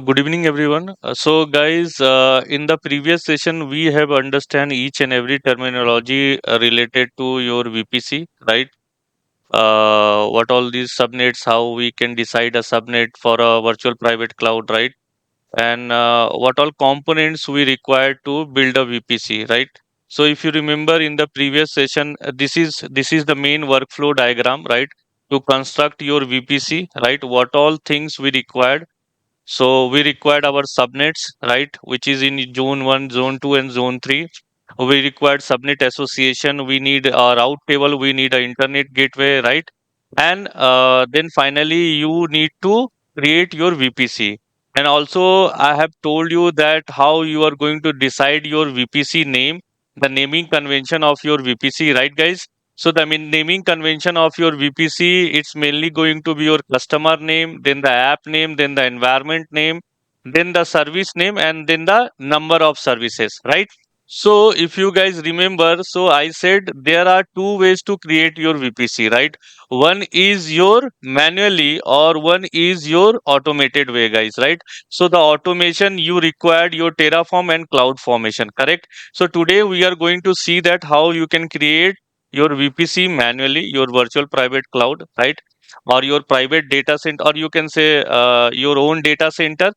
Good evening, everyone. Guys, in the previous session, we have understand each and every terminology related to your VPC, right? What all these subnets, how we can decide a subnet for a virtual private cloud, right? And what all components we require to build a VPC, right? So, if you remember in the previous session, this is the main workflow diagram, right? To construct your VPC, right? What all things we required, so we required our subnets, right, which is in zone 1, zone 2, and zone 3. We required subnet association. We need a route table. We need an internet gateway, right? And then finally, you need to create your VPC. And also, I have told you that how you are going to decide your VPC name, the naming convention of your VPC, right, guys? So the naming convention of your VPC, it's mainly going to be your customer name, then the app name, then the environment name, then the service name, and then the number of services, right? So if you guys remember, so I said there are two ways to create your VPC, right? One is your manually or one is your automated way, guys, right? So the automation you required your Terraform and Cloud Formation, correct? So today we are going to see that how you can create your VPC manually, your virtual private cloud, right? Or your private data center, or you can say your own data center,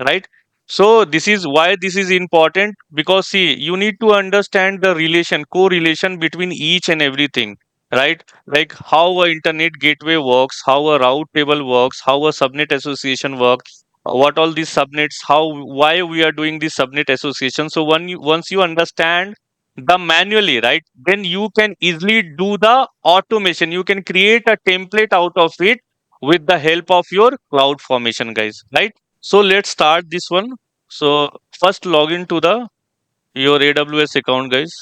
right? So this is why this is important, because see, you need to understand the relation, correlation between each and everything, right? Like how a internet gateway works, how a route table works, how a subnet association works, what all these subnets, how, why we are doing this subnet association. So once you understand the manually, right, then you can easily do the automation. You can create a template out of it with the help of your cloud formation, guys, right? So let's start this one. So first log into the your AWS account, guys.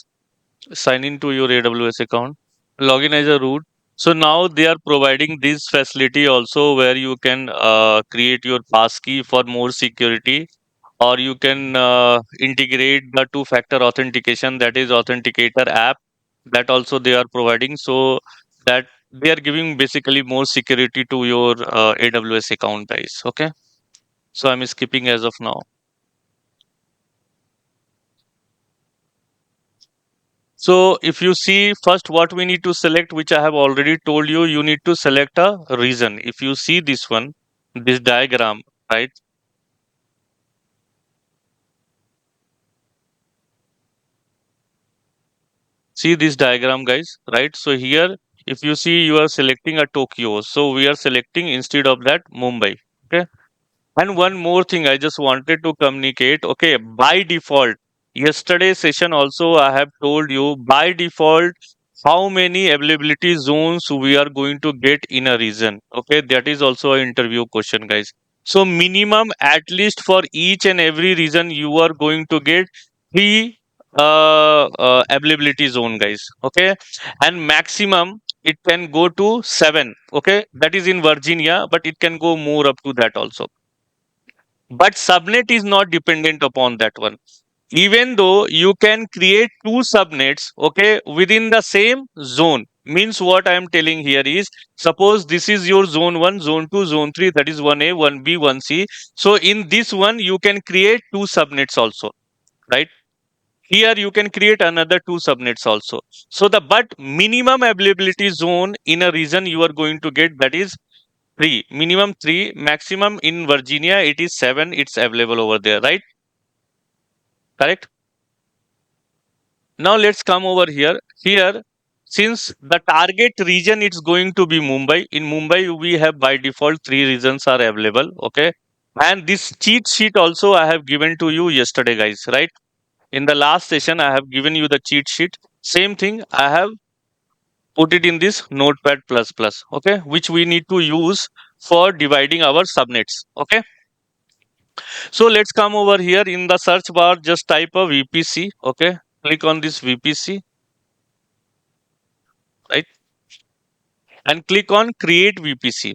Sign into your AWS account. Login as a root. So now they are providing this facility also where you can create your passkey for more security, or you can integrate the two-factor authentication, that is authenticator app, that also they are providing, so that they are giving basically more security to your AWS account, guys. Okay. So I'm skipping as of now. So if you see first what we need to select, which I have already told you, you need to select a region. If you see this one, this diagram, right? See this diagram, guys, right? So here, if you see, you are selecting a Tokyo. So we are selecting instead of that Mumbai. Okay. And one more thing I just wanted to communicate. Okay, by default, yesterday session also I have told you by default how many availability zones we are going to get in a region. Okay, that is also an interview question, guys. So minimum at least for each and every region you are going to get three availability zone, guys. Okay, and maximum it can go to seven. Okay, that is in Virginia, but it can go more up to that also, but subnet is not dependent upon that one. Even though you can create two subnets, okay, within the same zone, means what I am telling here is, suppose this is your zone 1, zone 2, zone 3, that is 1A, 1B, 1C. So in this one you can create two subnets also, right? Here you can create another two subnets also. So the but minimum availability zone in a region you are going to get, that is three, minimum three, maximum in Virginia it is seven, it's available over there, right? Correct. Now let's come over here. Here, since the target region it's going to be Mumbai. In Mumbai, we have by default three regions are available. Okay. And this cheat sheet also I have given to you yesterday, guys, right? In the last session, I have given you the cheat sheet. Same thing, I have put it in this notepad plus plus, okay, which we need to use for dividing our subnets. Okay. So let's come over here in the search bar, just type a VPC. Okay. Click on this VPC, right? And click on create VPC,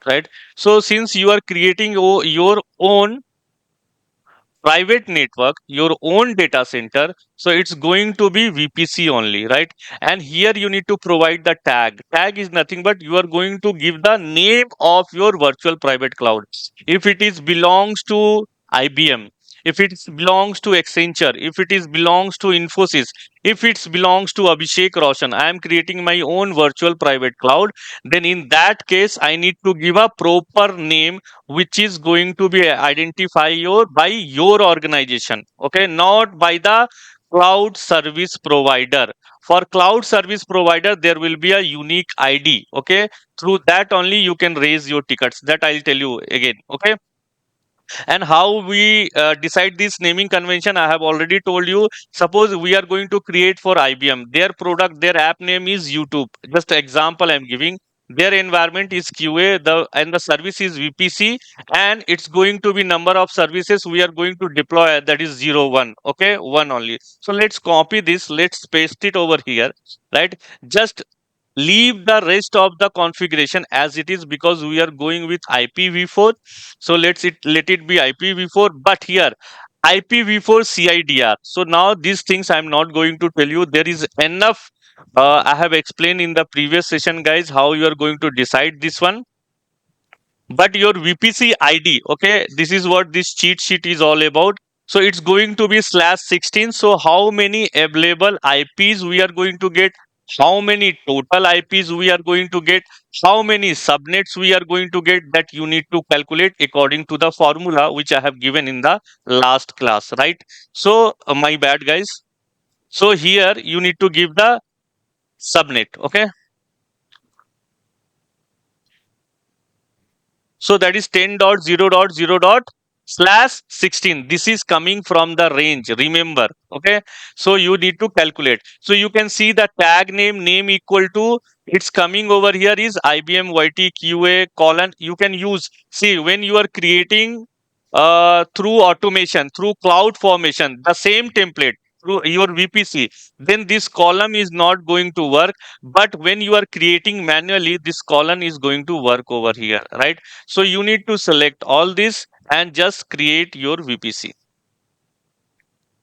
right? So since you are creating your own private network, your own data center, so it's going to be VPC only, right? And here you need to provide the tag. Tag is nothing but you are going to give the name of your virtual private cloud. If it is belongs to IBM, if it belongs to Accenture, if it is belongs to Infosys, if it belongs to Abhishek Roshan, I am creating my own virtual private cloud. Then in that case, I need to give a proper name which is going to be identify your by your organization, okay, not by the cloud service provider. For cloud service provider there will be a unique ID, okay, through that only you can raise your tickets, that I'll tell you again, okay. And how we decide this naming convention, I have already told you. Suppose we are going to create for IBM, their product, their app name is YouTube, just example I'm giving. Their environment is QA, and the service is VPC, and it's going to be number of services we are going to deploy, that is 01, okay, one only. So let's copy this, let's paste it over here, right? Just leave the rest of the configuration as it is, because we are going with IPv4. So let it be IPv4, but here IPv4 CIDR. So now these things I'm not going to tell you, there is enough. I have explained in the previous session, guys, how you are going to decide this one. But your VPC ID, okay, this is what this cheat sheet is all about. So it's going to be /16. So how many available IPs we are going to get, how many total IPs we are going to get, how many subnets we are going to get, that you need to calculate according to the formula which I have given in the last class, right? So my bad, guys. So here you need to give the subnet, okay. So that is 10.0.0./16. This is coming from the range, remember. Okay. So you need to calculate. So you can see the tag name equal to, it's coming over here is IBM YTQA colon. You can use, see, when you are creating through automation, through cloud formation, the same template through your VPC, then this column is not going to work. But when you are creating manually, this column is going to work over here, right? So you need to select all this and just create your VPC,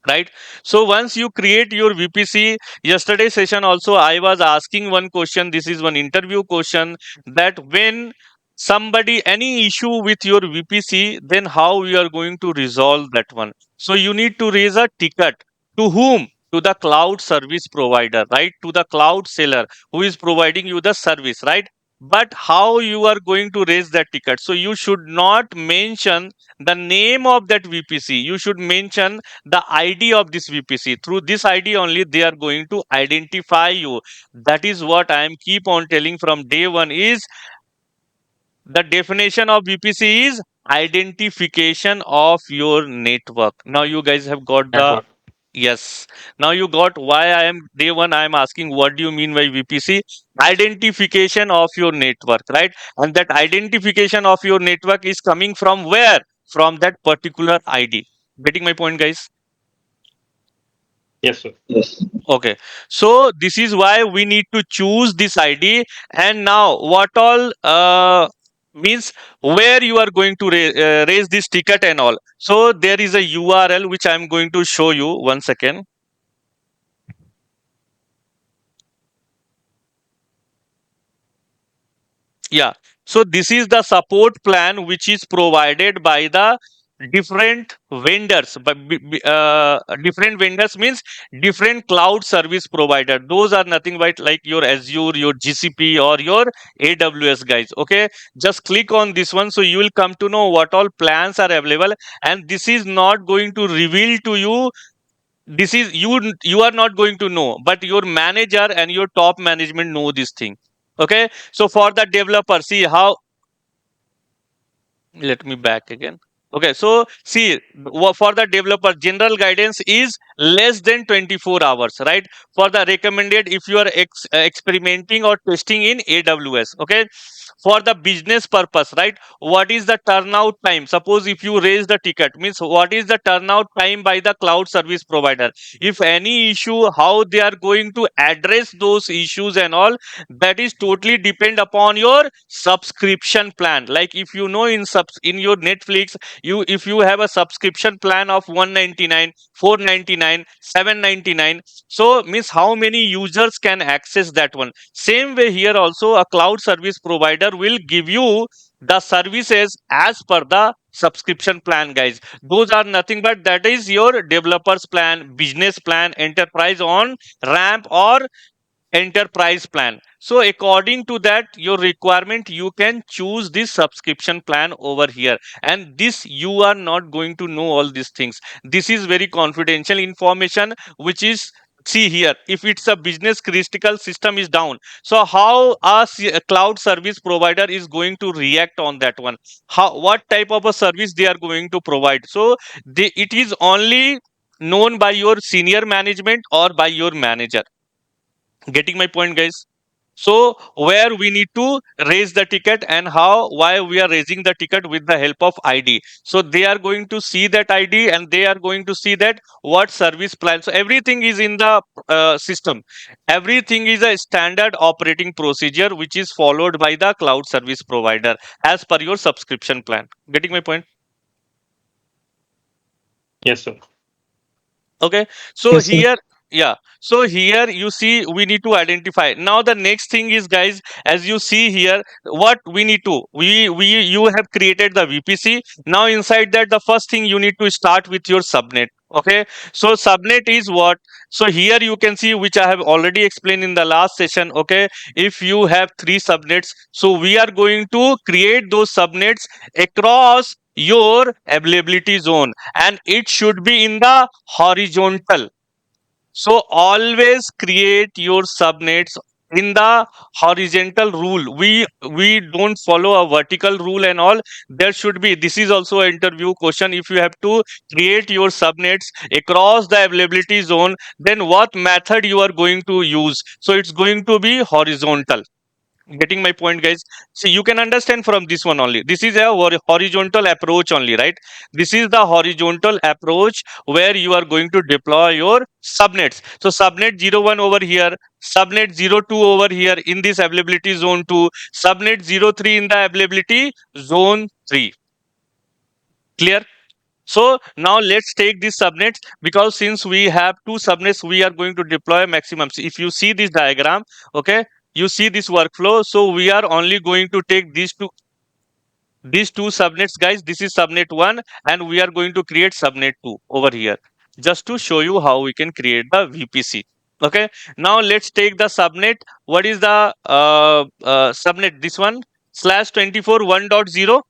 right? So once you create your VPC, yesterday session also I was asking one question. This is one interview question, that when somebody any issue with your VPC, then how you are going to resolve that one. So you need to raise a ticket to whom? To the cloud service provider, right? To the cloud seller who is providing you the service, right? But how you are going to raise that ticket? So you should not mention the name of that VPC. You should mention the ID of this VPC. Through this ID only they are going to identify you. That is what I am keep on telling from day one, is the definition of VPC is identification of your network. Now you guys have got the Network. yes. Now you got why I am day one. I am asking what do you mean by VPC? Identification of your network, right? And that identification of your network is coming from where? From that particular ID. Getting my point, guys? Yes, sir. Okay, so this is why we need to choose this ID. And now, what all means where you are going to raise this ticket and all. So there is a URL which I am going to show you. 1 second. Yeah. So this is the support plan which is provided by the different vendors. But different vendors means different cloud service provider. Those are nothing but like your Azure, your GCP, or your AWS, guys. Okay. Just click on this one, so you will come to know what all plans are available. And this is not going to reveal to you, this is you are not going to know, but your manager and your top management know this thing. Okay. So for the developer, see how, let me back again. Okay, so see, for the developer, general guidance is less than 24 hours, right? For the recommended, if you are experimenting or testing in AWS, okay. For the business purpose, right? What is the turnout time? Suppose if you raise the ticket, means what is the turnout time by the cloud service provider? If any issue, how they are going to address those issues and all, that is totally depend upon your subscription plan. Like if you know in in your Netflix, You, if you have a subscription plan of 199, 499, 799, so means how many users can access that one. Same way here also, a cloud service provider will give you the services as per the subscription plan, guys. Those are nothing but that is your developers plan, business plan, enterprise on ramp, or enterprise plan. So according to that your requirement, you can choose this subscription plan over here. And this, you are not going to know all these things. This is very confidential information, which is, see here, if it's a business critical system is down, so how a cloud service provider is going to react on that one, how, what type of a service they are going to provide. So it is only known by your senior management or by your manager. Getting my point, guys? So where we need to raise the ticket, and how, why we are raising the ticket with the help of ID. So they are going to see that ID, and they are going to see that what service plan. So everything is in the system. Everything is a standard operating procedure which is followed by the cloud service provider as per your subscription plan. Getting my point? Yes, sir. Okay, so Yes, sir. here, yeah, so here you see we need to identify. Now the next thing is, guys, as you see here, what we need to, we you have created the VPC. Now inside that, the first thing you need to start with your subnet. Okay, so subnet is what? So here you can see, which I have already explained in the last session. Okay, if you have three subnets, so we are going to create those subnets across your availability zone, and it should be in the horizontal. So always create your subnets in the horizontal rule. We don't follow a vertical rule and all. There should be, this is also an interview question, if you have to create your subnets across the availability zone, then what method you are going to use? So it's going to be horizontal. Getting my point, guys? So you can understand from this one only, this is a horizontal approach only, right? This is the horizontal approach where you are going to deploy your subnets. So subnet 01 over here, subnet 02 over here in this availability zone 2, subnet 03 in the availability zone 3. Clear? So now let's take these subnets, because since we have two subnets, we are going to deploy maximum. So if you see this diagram, okay, you see this workflow. So we are only going to take these two subnets, guys. This is subnet 1, and we are going to create subnet 2 over here, just to show you how we can create the VPC. Okay, now let's take the subnet. What is the subnet? This one, slash 24 1.0.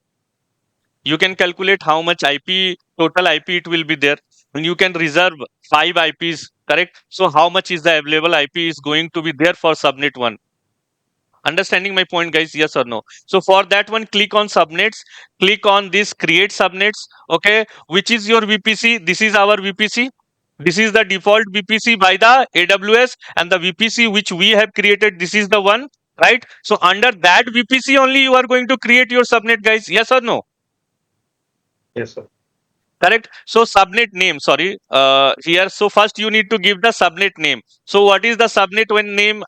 You can calculate how much IP, total IP it will be there, and you can reserve 5 IPs, correct? So how much is the available IP is going to be there for subnet 1? Understanding my point, guys? Yes or no? So for that one, click on subnets, click on this create subnets. Okay, which is your VPC? This is our VPC. This is the default VPC by the AWS, and the VPC which we have created, this is the one, right? So under that VPC only you are going to create your subnet, guys. Yes or no? Yes, sir. Correct. So subnet name, sorry, here, so first you need to give the subnet name. So what is the subnet when name?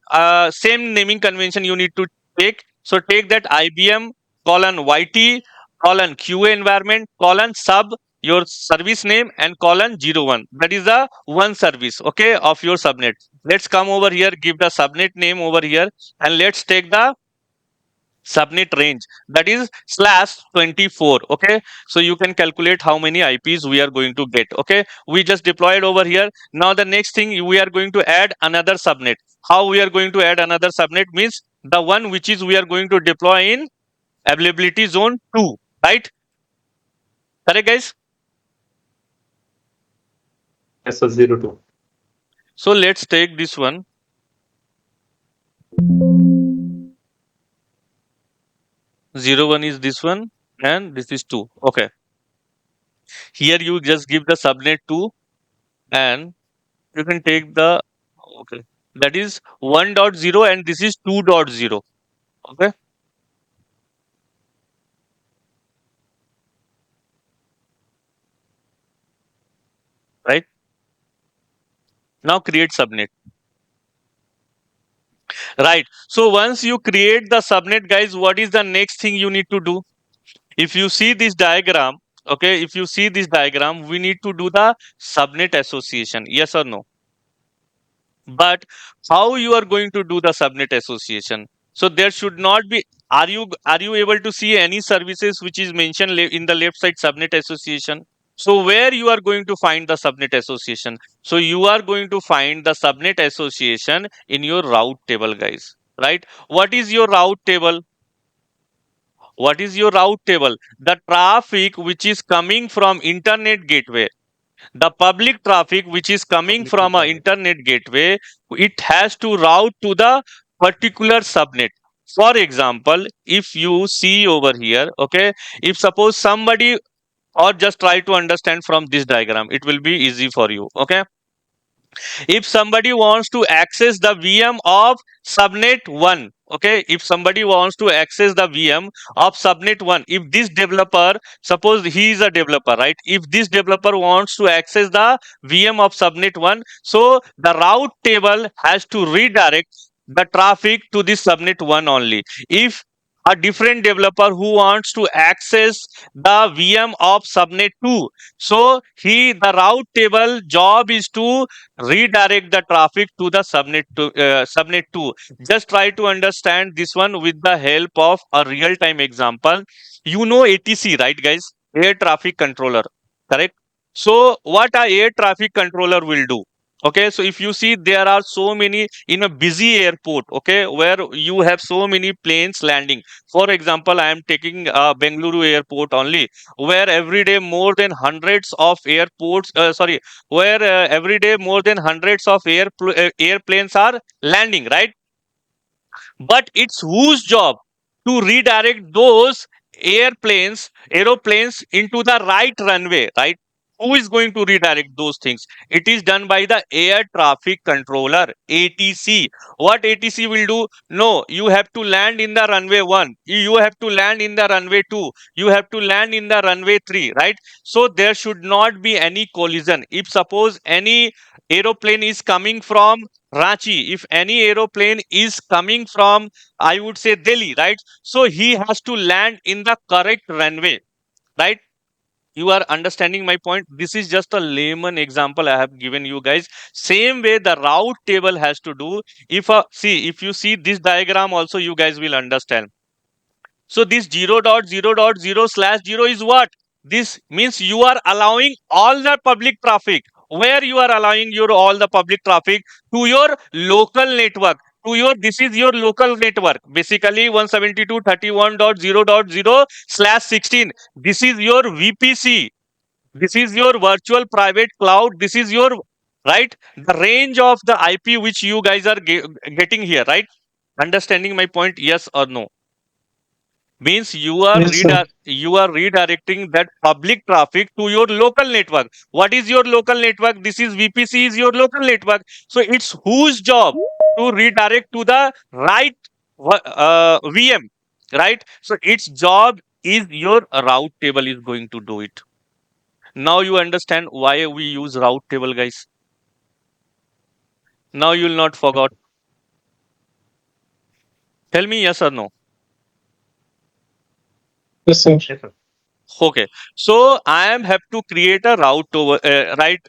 Same naming convention you need to take. So take that IBM colon YT colon QA environment colon sub your service name and colon 01. That is the one service, okay, of your subnet. Let's come over here, give the subnet name over here, and let's take the subnet range, that is slash 24. Okay, so you can calculate how many IPs we are going to get. Okay, we just deployed over here. Now the next thing, we are going to add another subnet. How we are going to add another subnet? Means the one which is we are going to deploy in availability zone 2, right? Correct, guys? Yes, sir. 02. So let's take this one. 01 is this one, and this is 2. Okay, here you just give the subnet 2, and you can take the, okay, that is 1.0, and this is 2.0. Okay, right? Now create subnet. Right, so once you create the subnet, guys, what is the next thing you need to do? If you see this diagram, okay, if you see this diagram, we need to do the subnet association. Yes or no? But how you are going to do the subnet association? So there should not be. Are you able to see any services which is mentioned in the left side subnet association? So where you are going to find the subnet association? So you are going to find the subnet association in your route table, guys. Right? What is your route table? What is your route table? The traffic which is coming from internet gateway, the public traffic which is coming Public to from a private. internet gateway, it has to route to the particular subnet. For example, if you see over here, okay, if suppose somebody, or just try to understand from this diagram, it will be easy for you. Okay, if somebody wants to access the VM of subnet 1, okay, if somebody wants to access the VM of subnet 1, if this developer, suppose he is a developer, right, if this developer wants to access the VM of subnet 1, so the route table has to redirect the traffic to this subnet 1 only. If a different developer who wants to access the VM of subnet 2, so the route table job is to redirect the traffic to the subnet 2. Just try to understand this one with the help of a real time example. You know ATC, right, guys? Air traffic controller, correct? So what a air traffic controller will do, okay, so if you see, there are so many in a busy airport, okay, where you have so many planes landing. For example, I am taking Bengaluru airport only, where every day more than hundreds of airports sorry where every day more than hundreds of airplanes are landing, right? But it's whose job to redirect those aeroplanes into the right runway, right? Who is going to redirect those things? It is done by the air traffic controller, ATC. What ATC will do? No, you have to land in the runway 1, you have to land in the runway 2, you have to land in the runway 3, right? So there should not be any collision. If suppose any aeroplane is coming from Ranchi, if any aeroplane is coming from, I would say, Delhi, right? So he has to land in the correct runway, right? You are understanding my point? This is just a layman example I have given you guys. Same way the route table has to do. If you see this diagram also, you guys will understand. So this 0.0.0/0 is what? This means you are allowing all the public traffic. Where you are allowing your all the public traffic? To your local network. This is your local network. Basically 172.31.0.0/16. This is your VPC. This is your virtual private cloud. This is your, right, the range of the IP which you guys are getting here, right? Understanding my point? Yes or no? Means Yes, sir. you are redirecting that public traffic to your local network. What is your local network? This is VPC is your local network. So it's whose job to redirect to the right VM, right? So its job is your route table is going to do it. Now you understand why we use route table, guys. Now you will not forget. Tell me yes or no. Yes, sir. Yes, sir. Okay, so I am have to create a route over right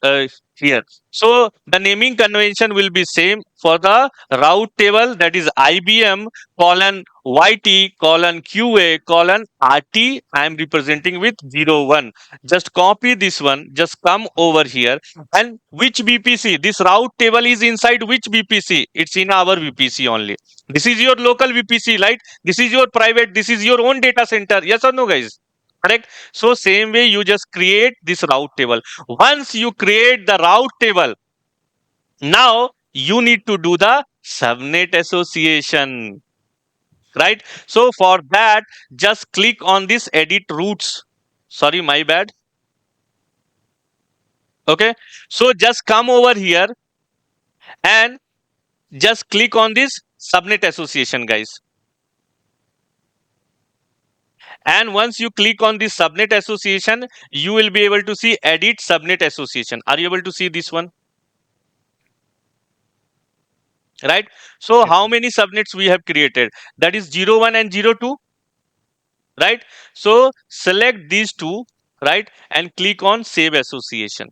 here. So the naming convention will be same for the route table, that is IBM colon YT colon QA colon RT. I am representing with 01. Just copy this one. Just come over here, and which VPC? This route table is inside which VPC? It's in our VPC only. This is your local VPC, right? This is your private. This is your own data center. Yes or no, guys? Correct. So same way you just create this route table. Once you create the route table, now you need to do the subnet association, right? So for that, just click on this edit routes. Sorry, my bad. Okay, so just come over here and just click on this subnet association, guys. And once you click on this subnet association, you will be able to see edit subnet association. Are you able to see this one? Right? So Yes, how sir. many subnets we have created? That is 01 and 02, right? So select these two right? And click on Save Association.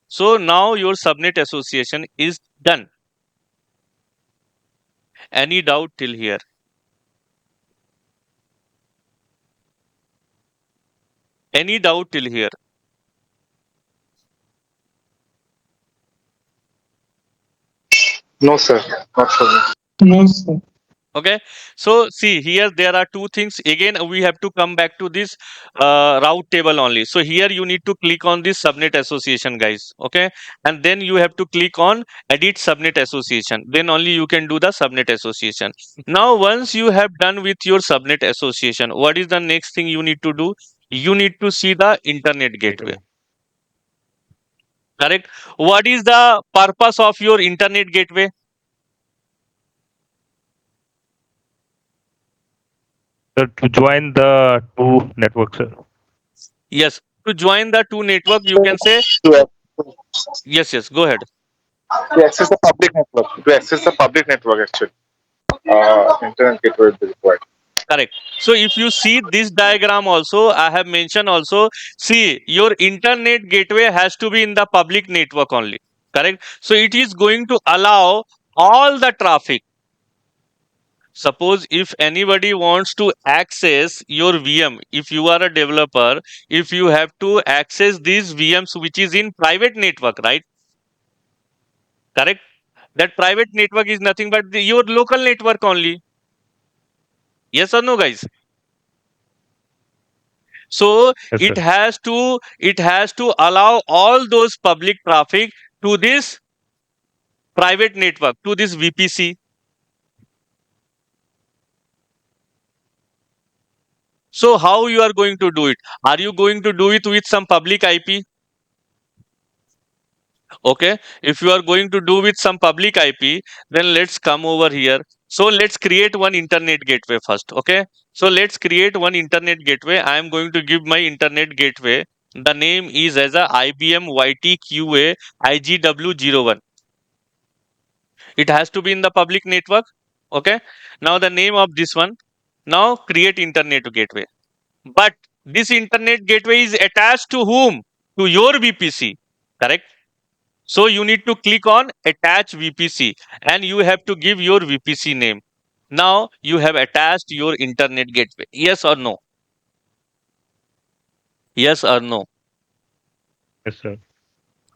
So now your subnet association is done. Any doubt till here? Any doubt till here? No, sir. Not for me. No, sir. Okay, so see here there are two things. Again, we have to come back to this route table only. So here you need to click on this subnet association, guys. Okay, and then you have to click on edit subnet association. Then only you can do the subnet association. Now once you have done with your subnet association, what is the next thing you need to do? You need to see the internet gateway. Correct. What is the purpose of your internet gateway? To join the two networks, sir. Yes, to join the two network you can say To, yes, yes, go ahead. to access the public network. To access the public network, actually, internet gateway will be required. Correct. So if you see this diagram also, I have mentioned also, see your internet gateway has to be in the public network only. Correct. So it is going to allow all the traffic. Suppose if anybody wants to access your VM, if you are a developer, if you have to access these VMs which is in private network, right? Correct. That private network is nothing but your local network only. Yes or no, guys? So Yes, sir. it has to allow all those public traffic to this private network, to this VPC. So how you are going to do it? Are you going to do it with some public IP? Okay, if you are going to do with some public IP, then let's come over here. So let's create one internet gateway first. Okay, so let's create one internet gateway. I am going to give my internet gateway. The name is as a IBM YTQA IGW01. It has to be in the public network. Okay, now the name of this one. Now create internet gateway. But this internet gateway is attached to whom? To your VPC. Correct. So you need to click on attach VPC and you have to give your VPC name. Now you have attached your internet gateway. Yes or no? Yes or no? Yes, sir.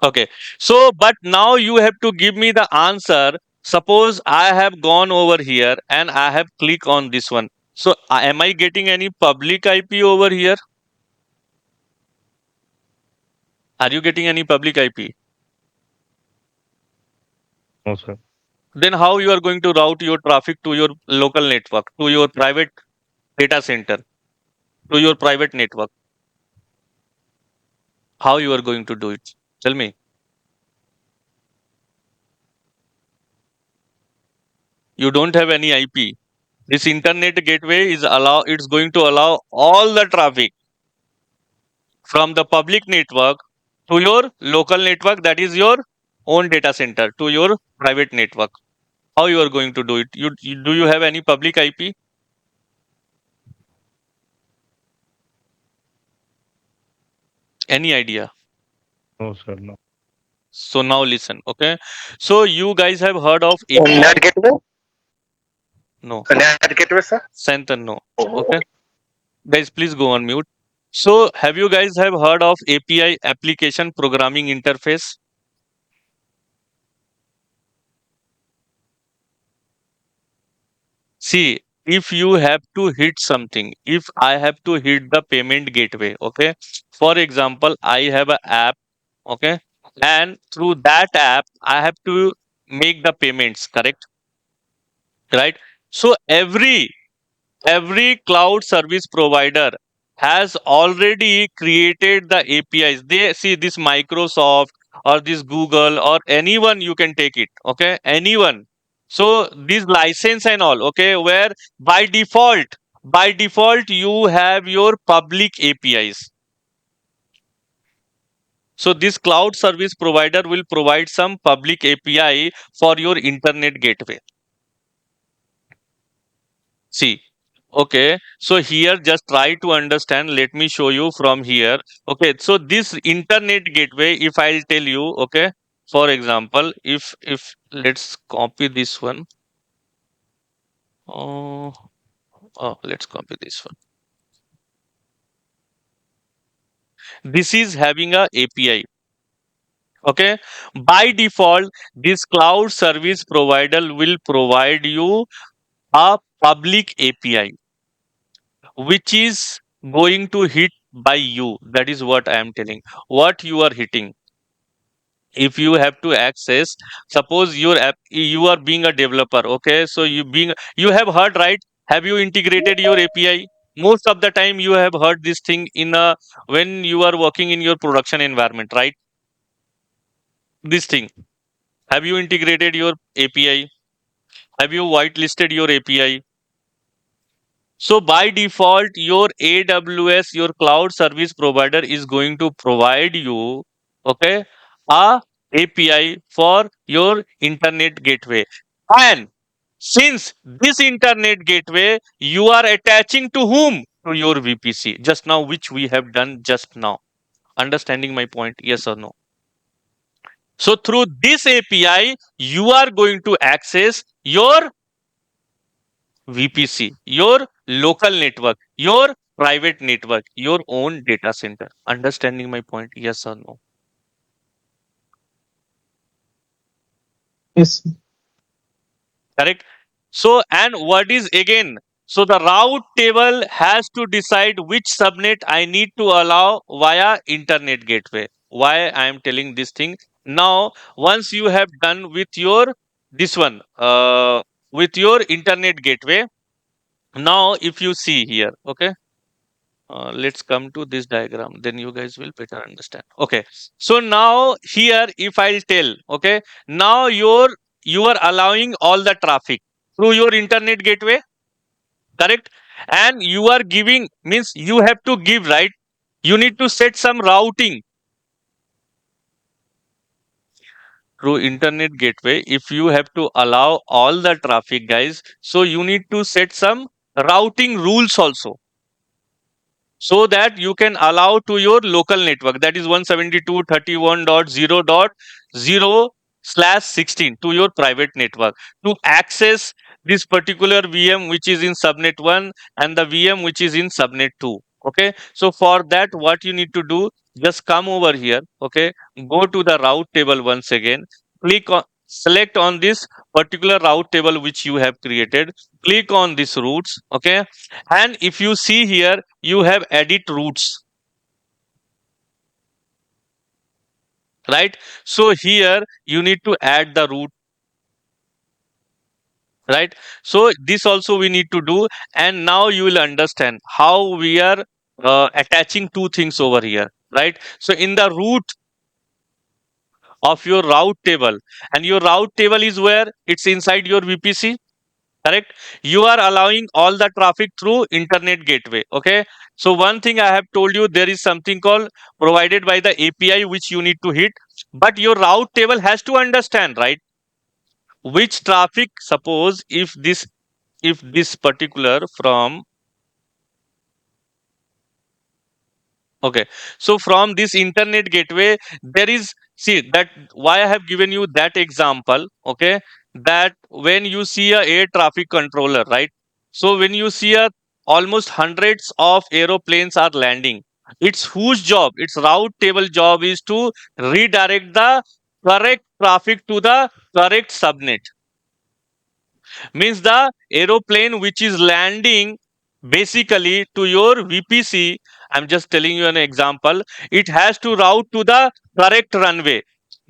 Okay. So, but now you have to give me the answer. Suppose I have gone over here and I have clicked on this one. So, am I getting any public IP over here? Are you getting any public IP? No, sir. Then how you are going to route your traffic to your local network, to your private data center, to your private network? How you are going to do it? Tell me. You don't have any IP. This internet gateway is allow. It's going to allow all the traffic from the public network to your local network, that is your own data center, to your private network. How you are going to do it? Do you have any public IP? Any idea? No, sir. No. So now listen, okay? So you guys have heard of Net API? gateway? No. Net gateway, sir? Santan, no. Oh, Okay. Guys, please go on mute. So have you guys have heard of API, application programming interface? See, if you have to hit something, if I have to hit the payment gateway, okay? For example, I have an app, okay? And through that app, I have to make the payments, correct? Right? So every cloud service provider has already created the APIs. They see this Microsoft or this Google or anyone you can take it. Okay, anyone. So this license and all. Okay, where by default you have your public APIs. So this cloud service provider will provide some public API for your internet gateway. See. Okay, so here just try to understand. Let me show you from here. Okay, so this internet gateway, if I'll tell you, okay, for example, if let's copy this one. Oh, let's copy this one. This is having a API. Okay, by default, this cloud service provider will provide you a public API, which is going to hit by you. That is what I am telling. What you are hitting. If you have to access, suppose your app, you are being a developer. Okay, so you have heard, right? Have you integrated your API? Most of the time, you have heard this thing in a when you are working in your production environment, right? This thing. Have you integrated your API? Have you whitelisted your API? So by default, your AWS, your cloud service provider is going to provide you, okay, a API for your internet gateway. And since this internet gateway, you are attaching to whom? To your VPC. Just now, which we have done just now. Understanding my point? Yes or no? So through this API, you are going to access your VPC, your local network, your private network, your own data center. Understanding my point? Yes or no? Yes. Correct. So, and what is again? So, the route table has to decide which subnet I need to allow via internet gateway. Why I am telling this thing? Now, once you have done with your this one, with your internet gateway, now if you see here, okay, let's come to this diagram, then you guys will better understand. Okay, so now here if I'll tell, okay, now you are allowing all the traffic through your internet gateway, correct? And you are giving, means you have to give, right? You need to set some routing through internet gateway. If you have to allow all the traffic, guys, so you need to set some routing rules also, so that you can allow to your local network, that is 172.31.0.0/16 to your private network to access this particular VM which is in subnet 1 and the VM which is in subnet 2. Okay, so for that what you need to do, just come over here. Okay, go to the route table once again, click on, select on this particular route table which you have created, click on this routes. Okay, and if you see here, you have edit routes, right? So here you need to add the route, right? So this also we need to do, and now you will understand how we are attaching two things over here, right? So in the root of your route table, and your route table is where it's inside your VPC, correct? You are allowing all the traffic through internet gateway. Okay, so one thing I have told you, there is something called provided by the API which you need to hit, but your route table has to understand, right, which traffic, suppose if this particular from, okay, so from this internet gateway, there is, see that why I have given you that example, okay, that when you see a air traffic controller, right? So when you see a almost hundreds of aeroplanes are landing, it's whose job? Its route table job is to redirect the correct traffic to the correct subnet. Means the aeroplane which is landing basically to your VPC, I'm just telling you an example, it has to route to the correct runway.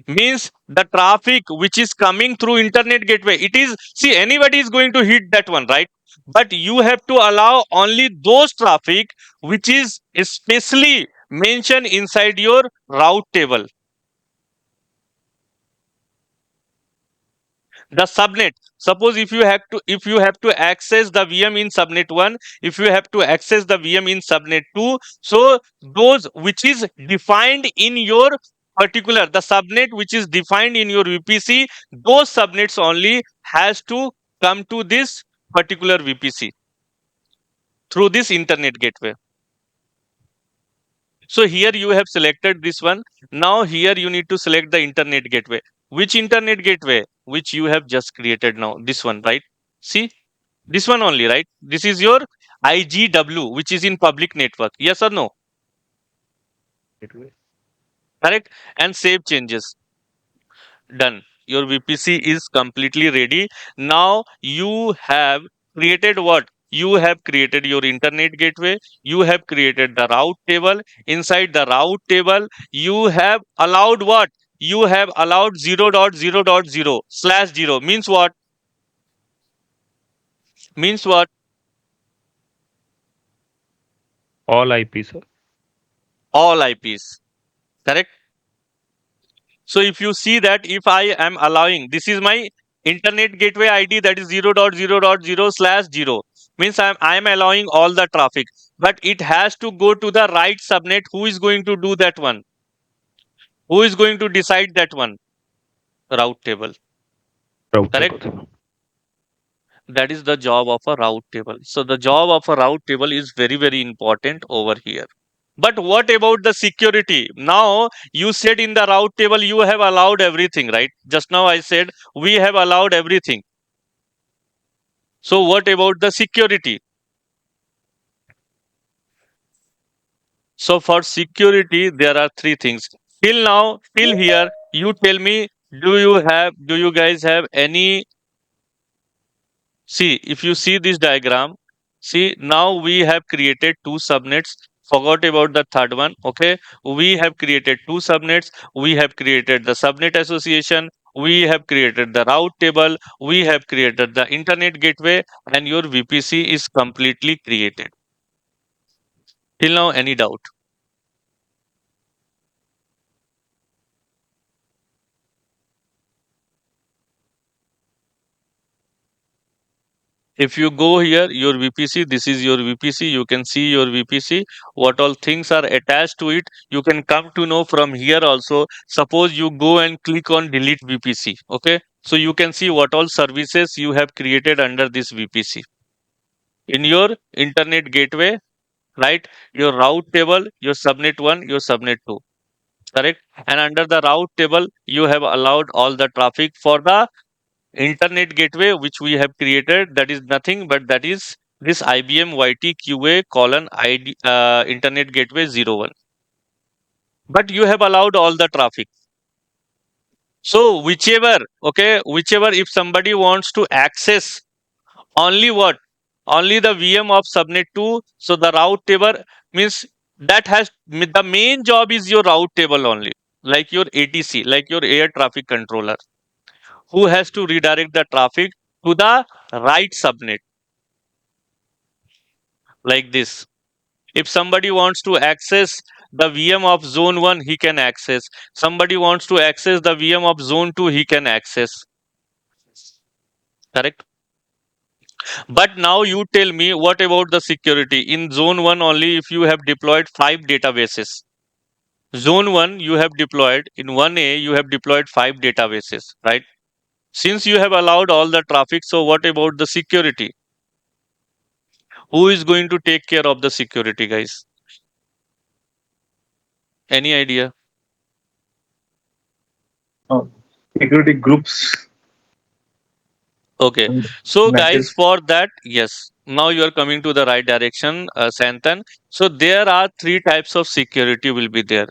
Means the traffic which is coming through internet gateway, it is, see, anybody is going to hit that one, right? But you have to allow only those traffic which is especially mentioned inside your route table. The subnet, suppose if you have to access the VM in subnet 1, if you have to access the VM in subnet 2, so those which is defined in your particular, the subnet which is defined in your VPC, those subnets only has to come to this particular VPC. through this internet gateway. So here you have selected this one. Now here you need to select the internet gateway. Which internet gateway? Which you have just created now. This one, right? See, this one only, right? This is your IGW, which is in public network. Yes or no? Correct? And save changes. Done. Your VPC is completely ready. Now you have created what? You have created your internet gateway. You have created the route table. Inside the route table, you have allowed what? You have allowed 0.0.0 slash 0. Means what? Means what? All IP, sir. All IPs. Correct? So if you see that if I am allowing, this is my internet gateway ID, that is 0.0.0 slash 0. Means I am allowing all the traffic. But it has to go to the right subnet. Who is going to do that one? Who is going to decide that one? Route table. Routable, Correct? sir. That is the job of a route table. So the job of a route table is very, very important over here. But what about the security? Now you said in the route table you have allowed everything, right? Just now I said we have allowed everything. So what about the security? So for security, there are three things. Till now, till here, you tell me, do you guys have any? See, if you see this diagram, see, now we have created two subnets. Forgot about the third one. Okay. We have created two subnets. We have created the subnet association. We have created the route table. We have created the internet gateway, and your VPC is completely created. Till now, any doubt? If you go here, your VPC, this is your VPC. You can see your VPC, what all things are attached to it. You can come to know from here also. Suppose you go and click on delete VPC. Okay. So you can see what all services you have created under this VPC. In your internet gateway, right? Your route table, your subnet 1, your subnet 2. Correct. And under the route table, you have allowed all the traffic for the internet gateway which we have created. That is nothing but that is this IBM YTQA colon ID internet gateway 01. But you have allowed all the traffic. So whichever if somebody wants to access only what? Only the VM of subnet 2. So the route table means that has the main job is your route table only, like your ATC, like your air traffic controller, who has to redirect the traffic to the right subnet, like this. If somebody wants to access the VM of zone 1, he can access. Somebody wants to access the VM of zone 2, he can access. Correct? But now you tell me, what about the security? In zone 1 only, if you have deployed 5 databases, zone 1 you have deployed, in 1A you have deployed 5 databases, right? Since you have allowed all the traffic, so what about the security? Who is going to take care of the security, guys? Any idea? Uh, Security groups Okay. and So, guys, matches. for that, yes, now you are coming to the right direction, Santan. So, there are three types of security will be there,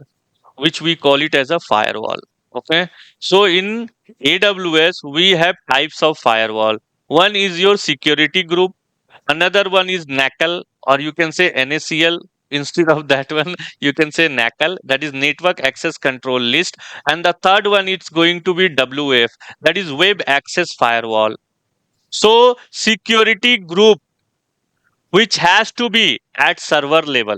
which we call it as a firewall. Okay. So, in AWS, we have types of firewall. One is your security group. Another one is NACL, or you can say NACL. Instead of that one, you can say NACL, that is Network Access Control List. And the third one, it's going to be WAF, that is Web Access Firewall. So, security group which has to be at server level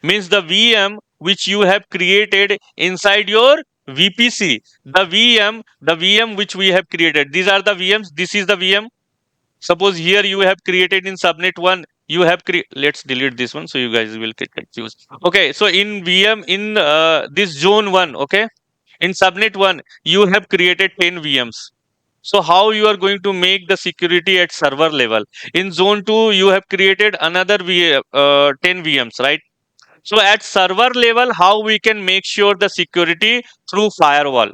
means the VM which you have created inside your VPC. The VM which we have created. These are the VMs. This is the VM. Suppose here you have created in subnet 1, you have let's delete this one so you guys will get confused. Okay, so in VM in this zone 1, okay, in subnet 1 you have created 10 VMs. So how you are going to make the security at server level? In zone 2, you have created another 10 VMs, right? So at server level, how we can make sure the security through firewall?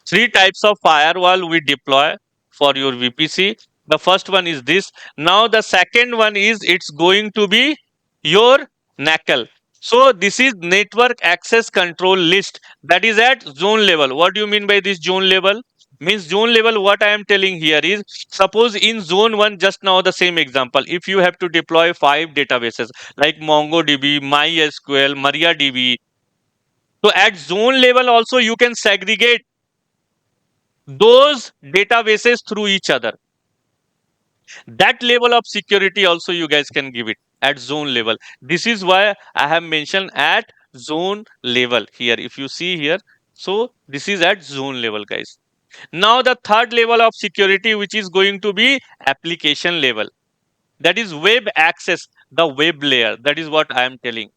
Three types of firewall we deploy for your VPC. The first one is this. Now the second one is it's going to be your NACL. So this is network access control list, that is at zone level. What do you mean by this zone level? Means zone level, what I am telling here is, suppose in zone 1, just now the same example, if you have to deploy 5 databases like MongoDB, MySQL, MariaDB, so at zone level also you can segregate those databases through each other. That level of security also you guys can give it at zone level. This is why I have mentioned at zone level here. If you see here, so this is at zone level, guys. Now the third level of security, which is going to be application level, that is web access, the web layer. That is what I am telling.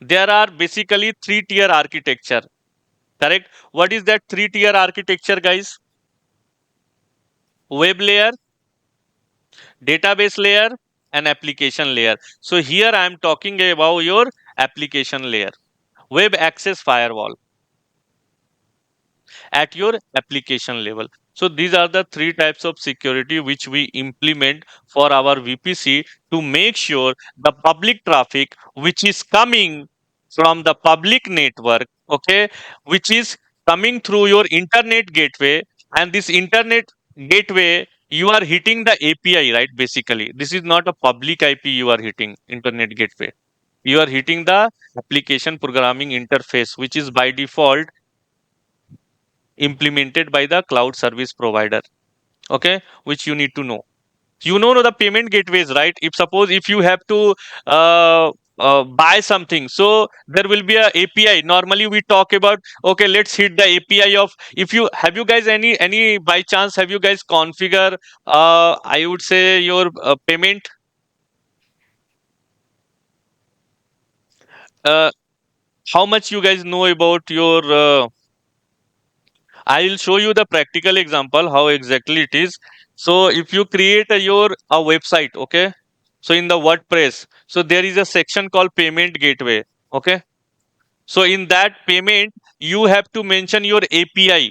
There are basically 3-tier architecture, correct? What is that 3-tier architecture, guys? Web layer, database layer, and application layer. So here I am talking about your application layer, web access firewall at your application level. So these are the three types of security which we implement for our VPC to make sure the public traffic which is coming from the public network, okay, which is coming through your internet gateway, and this internet gateway you are hitting the API, right? Basically, this is not a public IP you are hitting, internet gateway. You are hitting the application programming interface, which is by default implemented by the cloud service provider, okay, which you need to know. You know the payment gateways, right? If suppose if you have to buy something, so there will be a API. Normally we talk about, okay, let's hit the API of, if you have, you guys any by chance have you guys configure I would say your payment, uh, how much you guys know about your I will show you the practical example how exactly it is. So if you create your a website, okay. So in the WordPress, so there is a section called payment gateway, okay. So in that payment, you have to mention your API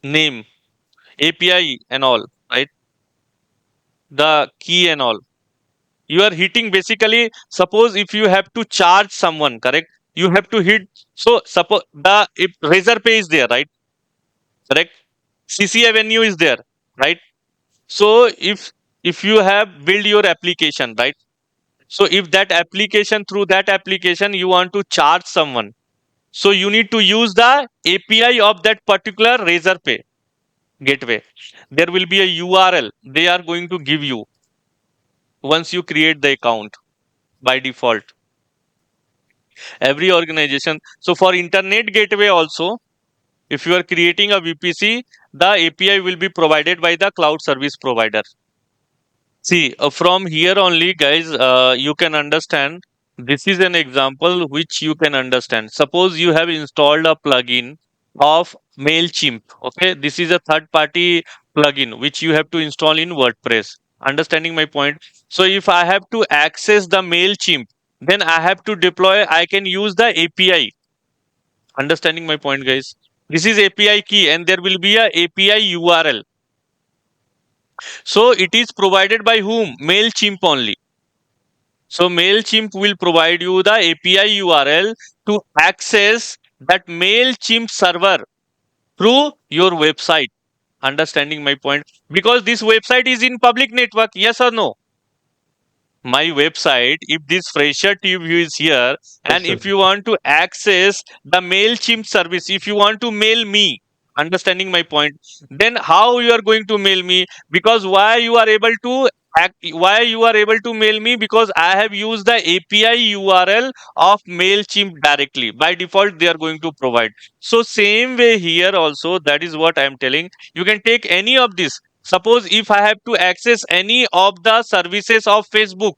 name, API and all, right? The key and all. You are hitting basically. Suppose if you have to charge someone, correct? You have to hit. So suppose the if Razor Pay is there, right? Correct. CC Avenue is there, right? So if you have build your application, right? So if that application, through that application you want to charge someone, so you need to use the API of that particular Razor Pay gateway. There will be a URL they are going to give you once you create the account by default. Every organization. So for internet gateway also, if you are creating a VPC, the API will be provided by the cloud service provider. See, from here only, guys, you can understand. This is an example which you can understand. Suppose you have installed a plugin of MailChimp. Okay, this is a third-party plugin which you have to install in WordPress. Understanding my point? So if I have to access the MailChimp, then I have to deploy. I can use the API. Understanding my point, guys? This is API key, and there will be a API URL. So it is provided by whom? MailChimp only. So MailChimp will provide you the API URL to access that MailChimp server through your website. Understanding my point? Because this website is in public network, yes or no? My website, if this fresher tube is here, Yes, and sir. if you want to access the MailChimp service, if you want to mail me, understanding my point, then how you are going to mail me? Because why you are able to why you are able to mail me? Because I have used the API URL of MailChimp directly. By default, they are going to provide. So same way here also, that is what I am telling. You can take any of this. Suppose if I have to access any of the services of Facebook,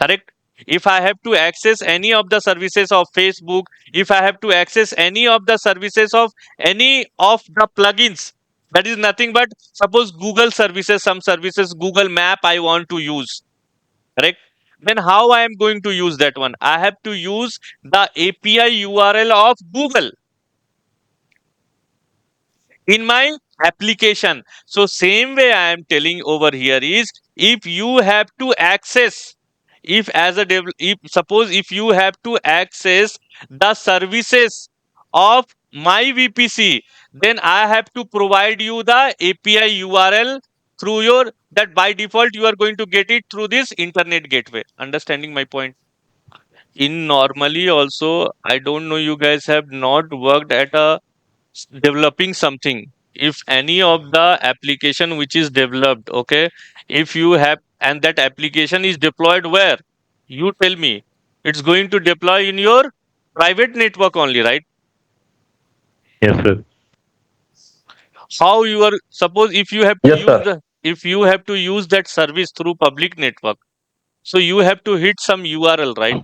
correct? If I have to access any of the services of Facebook, if I have to access any of the services of any of the plugins, that is nothing but suppose Google services, some services, Google Map I want to use, correct? Then how I am going to use that one? I have to use the API URL of Google in my application. So same way I am telling over here is, if you have to access, if as a if suppose if you have to access the services of my VPC, then I have to provide you the API URL through your, that by default you are going to get it through this internet gateway. Understanding my point? In normally also, I don't know, you guys have not worked at a developing something. If any of the application which is developed, okay, if you have, and that application is deployed where, you tell me, it's going to deploy in your private network only, right? Yes, sir. How you are, suppose if you have to Yes, use sir. the, if you have to use that service through public network, so you have to hit some URL, right?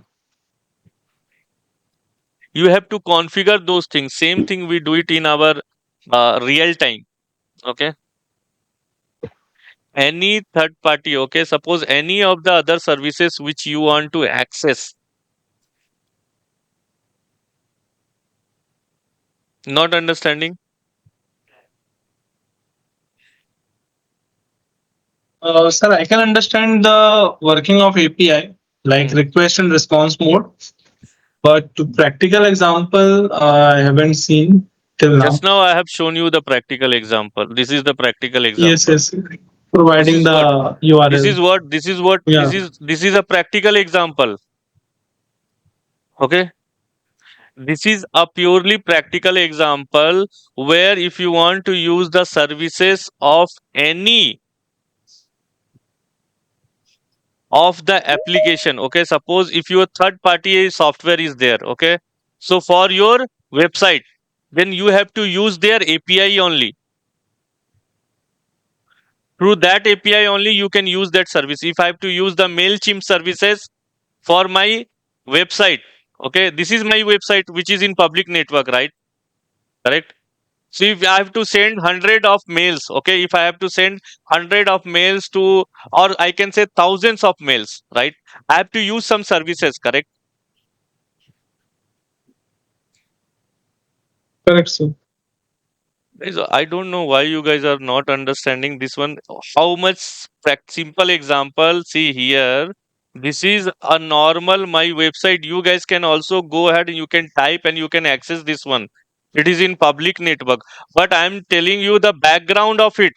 You have to configure those things. Same thing we do it in our real time, okay? Any third party, okay, suppose any of the other services which you want to access, not understanding. Sir, I can understand the working of API, like Hmm. request and response mode, but to practical example, I haven't seen till Just now. now I have shown you the practical example. This is the practical Yes, example. yes, This providing is what, the this is URL. what, this is what, Yeah, this is a practical example, okay? This is a purely practical example where if you want to use the services of any of the application, okay, suppose if your third party software is there, okay, so for your website, then you have to use their API only. Through that API only you can use that service. If I have to use the MailChimp services for my website, okay, this is my website which is in public network, right? Correct. So if I have to send 100 of mails, okay, if I have to send 100 of mails to, or I can say thousands of mails, right, I have to use some services, correct? correct, sir. Guys, I don't know why you guys are not understanding this one. How much simple example. See here. This is a normal my website. You guys can also go ahead and you can type and you can access this one. It is in public network. But I am telling you the background of it.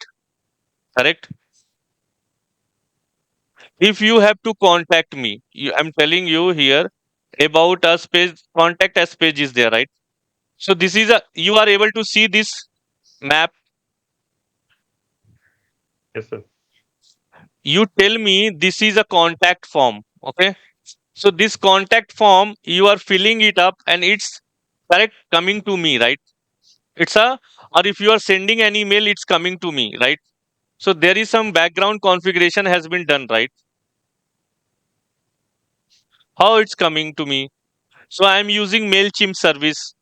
Correct? If you have to contact me, I'm telling you here about us page, contact us page is there, right? So this is a, you are able to see this map. Yes, sir. You tell me this is a contact form, okay? So this contact form you are filling it up and it's correct coming to me, right? It's a, or if you are sending an email, it's coming to me, right? So there is some background configuration has been done, right? How it's coming to me? So I am using MailChimp service.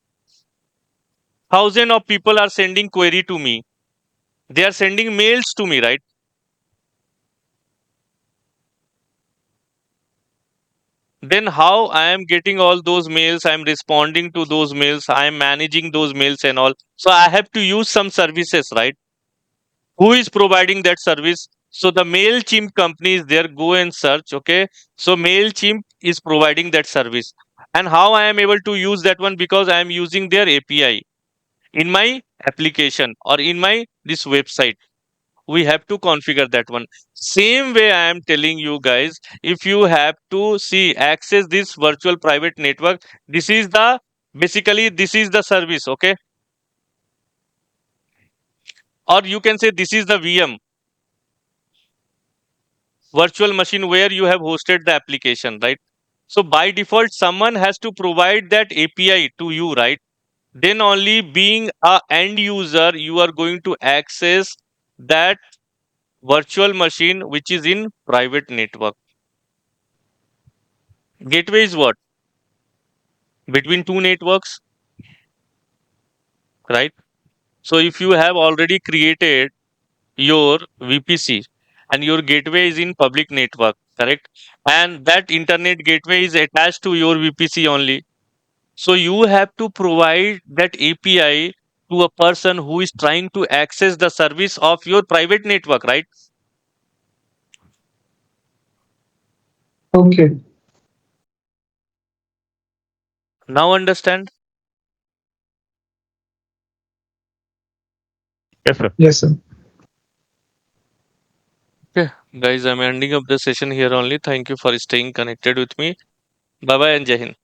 Thousand of people are sending query to me. They are sending mails to me, right? Then how I am getting all those mails, I am responding to those mails, I am managing those mails and all. So I have to use some services, right? Who is providing that service? So the MailChimp company is there, go and search, okay? So MailChimp is providing that service. And how I am able to use that one? Because I am using their API in my application or in my this website. We have to configure that one. Same way I am telling you guys, if you have to see access this virtual private network, this is the, basically this is the service, okay, or you can say this is the VM, virtual machine, where you have hosted the application, right? So by default someone has to provide that API to you, right? Then only being a end user you are going to access that virtual machine which is in private network. Gateway is what? Between two networks, right? So if you have already created your VPC and your gateway is in public network, correct? And that internet gateway is attached to your VPC only. So you have to provide that API to a person who is trying to access the service of your private network, right? Okay. Now understand? Yes, sir. Yes, sir. Okay, guys, I'm ending up the session here only. Thank you for staying connected with me. Bye bye and Jai Hind.